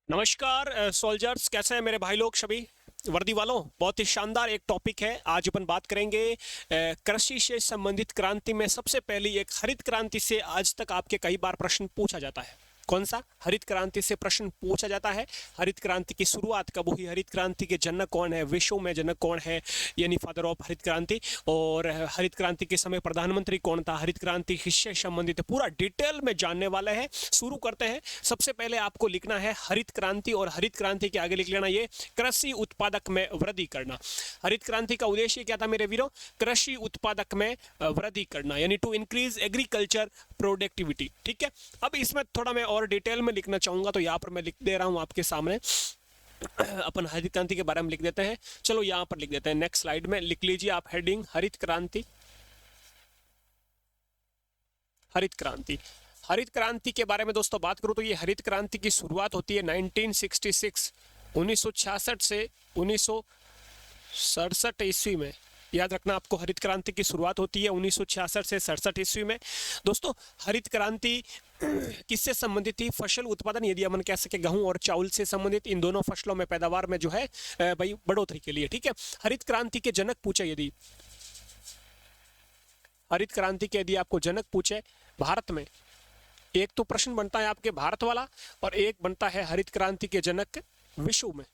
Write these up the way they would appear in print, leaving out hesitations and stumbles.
नमस्कार सोल्जर्स, कैसे हैं मेरे भाई लोग सभी वर्दी वालों। बहुत ही शानदार एक टॉपिक है। आज अपन बात करेंगे कृषि से संबंधित क्रांति में सबसे पहली एक हरित क्रांति से आज तक आपके कई बार प्रश्न पूछा जाता है। कौन सा? हरित क्रांति से प्रश्न पूछा जाता है। हरित क्रांति की शुरुआत कब हुई, हरित क्रांति के जनक कौन है, विश्व में जनक कौन है, यानी फादर ऑफ हरित क्रांति, और हरित क्रांति के समय प्रधानमंत्री कौन था, हरित क्रांति किससे संबंधित है, पूरा डिटेल में जानने वाले हैं। शुरू करते हैं। सबसे पहले आपको लिखना है हरित क्रांति, और हरित क्रांति के आगे लिख लेना ये कृषि उत्पादक में वृद्धि करना। हरित क्रांति का उद्देश्य क्या था मेरे वीरों? कृषि उत्पादक में वृद्धि करना, यानी टू इंक्रीज एग्रीकल्चर प्रोडक्टिविटी। ठीक है। अब इसमें थोड़ा मैं और डिटेल में लिखना चाहूंगा, तो यहाँ पर मैं लिख दे रहा हूँ आपके सामने। अपन हरित क्रांति के बारे में लिख देते हैं। चलो यहाँ पर लिख देते हैं, नेक्स्ट स्लाइड में लिख लीजिए आप हेडिंग हरित क्रांति। हरित क्रांति, हरित क्रांति के बारे में दोस्तों बात करूं तो ये हरित क्रांति की शुरुआत होती है 1966 1966 से 1967 ईस्वी में। याद रखना आपको, हरित क्रांति की शुरुआत होती है 1966 से 67 ईस्वी में। दोस्तों हरित क्रांति किससे संबंधित थी? फसल उत्पादन, यदि अपन कह सके गेहूं और चावल से संबंधित, इन दोनों फसलों में पैदावार में जो है भाई बढ़ोतरी के लिए। ठीक है। हरित क्रांति के जनक पूछे, यदि हरित क्रांति के यदि आपको जनक पूछे भारत में, एक तो प्रश्न बनता है आपके भारत वाला, और एक बनता है हरित क्रांति के जनक विश्व में।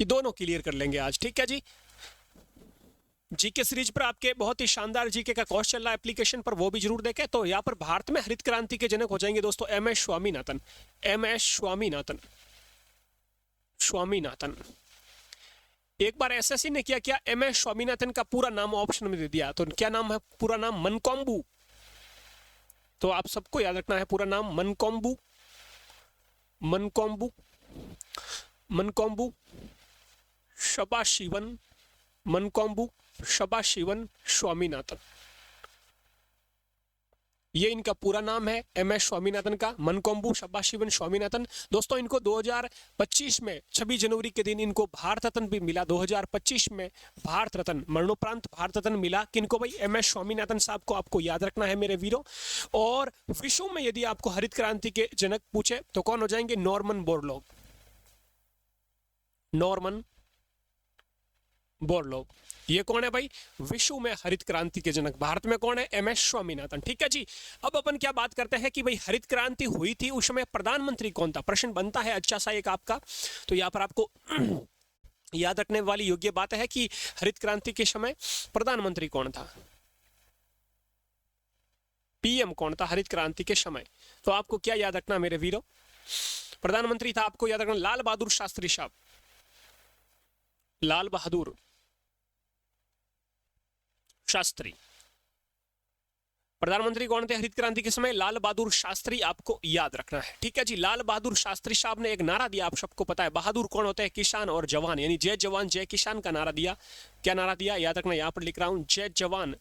ये दोनों क्लियर कर लेंगे आज। ठीक है जी। जीके सीरीज पर आपके बहुत ही शानदार जीके का कोर्स चल रहा है एप्लीकेशन पर, वो भी जरूर देखें। तो यहाँ पर भारत में हरित क्रांति के जनक हो जाएंगे दोस्तों M S Swaminathan. M S Swaminathan, Swaminathan. एक बार एसएससी ने क्या किया, एम एस स्वामीनाथन का पूरा नाम ऑप्शन में दे दिया। तो क्या नाम है? पूरा नाम मनकोम्बू। तो आप सबको याद रखना है पूरा नाम मनकोम्बू, मनकोम्बू, मनकोम्बू सदाशिवन, मनकोम्बू सदाशिवन स्वामीनाथन। ये इनका पूरा नाम है, एम एस स्वामीनाथन का, मनकोम्बू सदाशिवन स्वामीनाथन। दोस्तों इनको 2025 में 26 जनवरी के दिन इनको भारत रत्न भी मिला। 2025 में भारत रत्न, मरणोपरांत भारत रत्न मिला। किनको भाई? एम एस स्वामीनाथन साहब को आपको याद रखना है मेरे वीरों। और विश्व में यदि आपको हरित क्रांति के जनक पूछे तो कौन हो जाएंगे? Norman Borlaug, Norman Borlaug. ये कौन है भाई? विश्व में हरित क्रांति के जनक। भारत में कौन है? M S Swaminathan. ठीक है जी। अब अपन क्या बात करते हैं कि भाई हरित क्रांति हुई थी, उस समय प्रधानमंत्री कौन था? प्रश्न बनता है अच्छा सा एक आपका। तो यहाँ पर आपको याद रखने वाली योग्य बात है कि हरित क्रांति के समय प्रधानमंत्री कौन था, पीएम कौन था हरित क्रांति के समय? तो आपको क्या याद रखना मेरे वीरों? प्रधानमंत्री था, आपको याद रखना लाल बहादुर शास्त्री साहब, लाल बहादुर शास्त्री। प्रधानमंत्री कौन थे हरित क्रांति के समय? लाल बहादुर शास्त्री, आपको याद रखना है। ठीक है जी। लाल बहादुर शास्त्री साहब ने एक नारा दिया, आप सबको पता है। बहादुर कौन होते हैं? किसान और जवान, यानी जय जवान जय किसान का नारा दिया। क्या नारा दिया? याद रखना, यहां पर लिख रहा हूं जय जवान,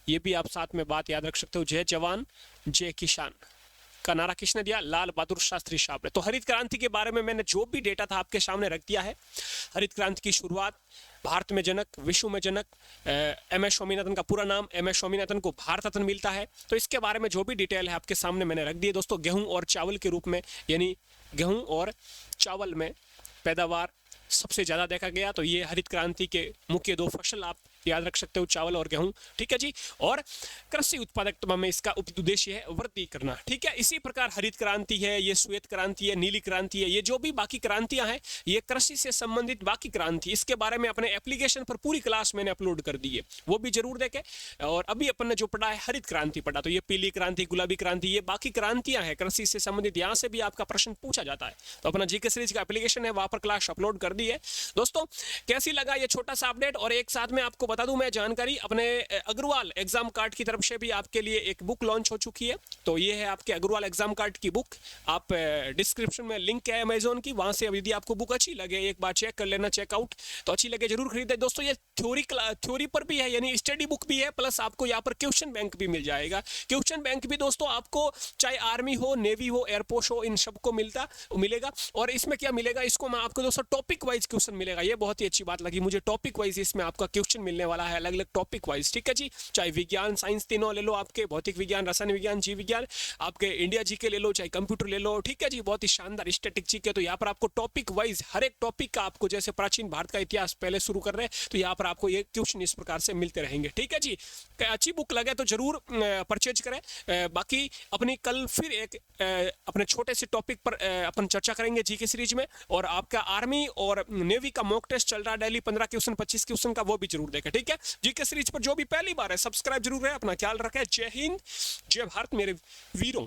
ये भी आप साथ में बात याद रख सकते हो, जय जवान जय किसान का नारा किसने दिया? लाल बहादुर शास्त्री साहब ने। तो हरित क्रांति के बारे में मैंने जो भी डेटा था आपके सामने रख दिया है। हरित क्रांति की शुरुआत, भारत में जनक, विश्व में जनक, एम एस स्वामीनाथन का पूरा नाम, एम एस स्वामीनाथन को भारत रत्न मिलता है। तो इसके बारे में जो भी डिटेल है आपके सामने मैंने रख दी है दोस्तों। गेहूं और चावल के रूप में, यानी गेहूं और चावल में पैदावार सबसे ज्यादा देखा गया, तो ये हरित क्रांति के मुख्य दो फसल आप याद रख सकते हो, चावल और गेहूं। ठीक है जी। और कृषि उत्पादकता में इसका उद्देश्य है वृद्धि करना। ठीक है। इसी प्रकार हरित क्रांति है, ये श्वेत क्रांति है, नीली क्रांति है, ये जो भी बाकी क्रांतियां हैं, ये कृषि से संबंधित बाकी क्रांति, इसके बारे में अपने एप्लीकेशन पर पूरी क्लास मैंने अपलोड कर दी है, वो भी जरूर देखें। और अभी अपन ने जो पढ़ा है हरित क्रांति पढ़ा, तो ये पीली क्रांति, गुलाबी क्रांति, ये बाकी क्रांतियां हैं कृषि से संबंधित, यहाँ से भी आपका प्रश्न पूछा जाता है। तो अपना जीके सीरीज का एप्लीकेशन है, वहां पर क्लास अपलोड कर दी है। दोस्तों कैसी लगा ये छोटा सा अपडेट? और एक साथ में आपको बता दूं मैं जानकारी, अपने अग्रवाल एग्जाम कार्ड की तरफ से भी आपके लिए एक बुक लॉन्च हो चुकी है। तो ये है आपके अग्रवाल एग्जाम कार्ड की बुक। आप डिस्क्रिप्शन में लिंक है अमेजोन की, वहां से यदि आपको बुक अच्छी लगे एक बार चेक कर लेना, चेकआउट, तो अच्छी लगे जरूर खरीदें दोस्तों। ये थ्योरी पर भी है, यानी स्टडी बुक भी है, प्लस आपको यहाँ पर क्वेश्चन बैंक भी मिल जाएगा। क्वेश्चन बैंक भी दोस्तों आपको चाहे आर्मी हो, नेवी हो, एयरफोर्स हो, इन सबको मिलेगा। और इसमें क्या मिलेगा? इसको मैं आपको दोस्तों टॉपिक वाइज क्वेश्चन मिलेगा। ये बहुत ही अच्छी बात लगी मुझे, टॉपिक वाइज इसमें आपका क्वेश्चन मिलने मिलने वाला है अलग अलग टॉपिक वाइज, ठीक है जी। चाहे विज्ञान साइंस तीनों ले लो, आपके भौतिक विज्ञान, रसायन विज्ञान, जीव विज्ञान, आपके इंडिया जी के ले लो, चाहे कंप्यूटर ले लो, ठीक है जी। बहुत ही शानदार स्टैटिक जी के। तो यहाँ पर आपको टॉपिक वाइज हर एक टॉपिक का आपको, जैसे प्राचीन भारत का इतिहास पहले शुरू कर रहे हैं, तो यहाँ पर आपको ये क्वेश्चन इस प्रकार से मिलते रहेंगे, ठीक है जी। अच्छी बुक लगे तो जरूर परचेज करें। बाकी अपनी कल फिर एक अपने छोटे से टॉपिक पर अपन चर्चा करेंगे जी के सीरीज में। और आपका आर्मी और नेवी का मॉक टेस्ट चल रहा है डेली, 15 क्वेश्चन 25 क्वेश्चन का, वो भी जरूर देखें, ठीक है जी के सीरीज पर। जो भी पहली बार है सब्सक्राइब जरूर है, अपना ख्याल रखें। जय हिंद, जय भारत मेरे वीरों।